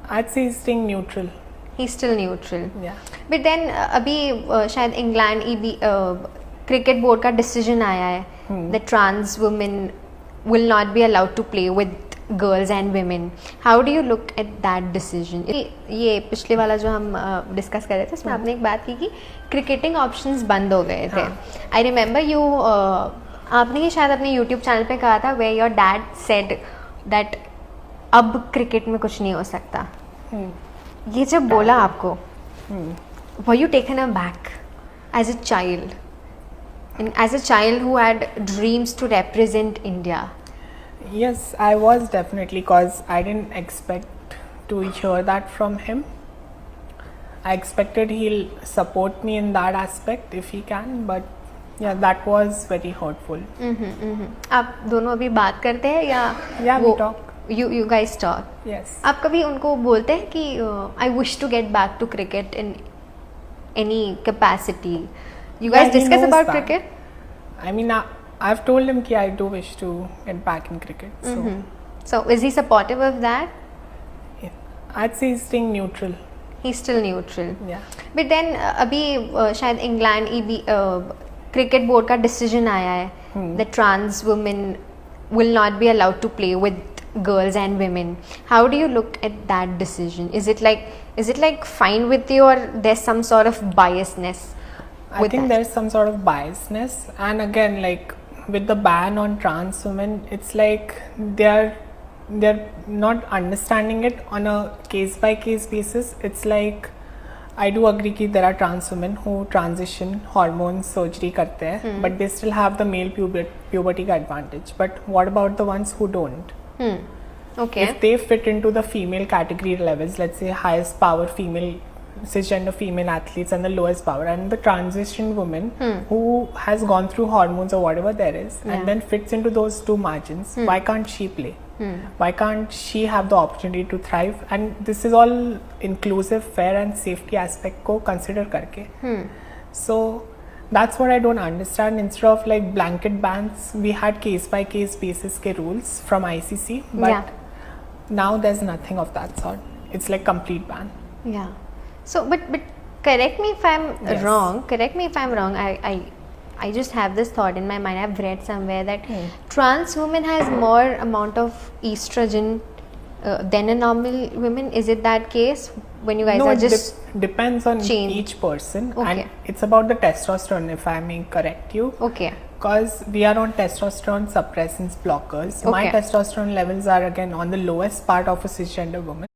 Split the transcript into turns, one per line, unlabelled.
I'd say he's staying neutral.
He's still neutral.
Yeah.
But then अभी शायद England cricket board का decision आया है that trans women will not be allowed to play with girls and women. How do you look at that decision? ये पिछले वाला जो हम डिस्कस कर रहे थे उसमें आपने एक बात की कि क्रिकेटिंग ऑप्शंस बंद हो गए थे. आई रिमेंबर यू आपने ये शायद अपने यूट्यूब चैनल पे कहा था where your dad said that अब क्रिकेट में कुछ नहीं हो सकता. ये जब बोला आपको were you taken aback as a child and as a child who had dreams to represent India?
Yes, I was definitely, because I didn't expect to hear that from him. I expected he'll support me in that aspect if he can, but yeah, that was very hurtful.
आप दोनों अभी बात करते हैं या
Yeah, we talk.
You guys talk.
Yes.
आप कभी उनको बोलते हैं कि I wish to get back to cricket in any capacity? You guys
Yeah, he
discuss
knows
about
that.
cricket?
I mean, I've told him that I do wish to get back in cricket. So
So is he supportive of that?
yeah, I'd say he's staying neutral.
He's still neutral.
Yeah.
But then अभी शायद England cricket board का decision आया है that trans women will not be allowed to play with girls and women. How do you look at that decision? Is it like fine with you, or there's some sort of biasness?
I think there's some sort of biasness, and again, like with the ban on trans women, it's like they're not understanding it on a case by case basis. It's like I do agree that there are trans women who transition hormone surgery करते हैं, but they still have the male puberty का advantage. But what about the ones who don't?
Okay.
If they fit into the female category levels, let's say highest power female, cisgender female athletes and the lowest power, and the transition woman who has gone through hormones or whatever there is and then fits into those two margins, why can't she play? Why can't she have the opportunity to thrive? And this is all inclusive, fair and safety aspect ko consider karke. So that's what I don't understand. Instead of like blanket bans, we had case by case basis ke rules from ICC, but now there's nothing of that sort. It's like complete ban.
Yeah. So, but correct me if I'm wrong. Correct me if I'm wrong. I just have this thought in my mind. I've read somewhere that trans women has more amount of estrogen than a normal women. Is it that case when you guys
No,
are
it
just
depends on each person, and it's about the testosterone, if I may correct you.
okay?
Because we are on testosterone suppressants blockers. My
Okay.
testosterone levels are again on the lowest part of a cisgender woman.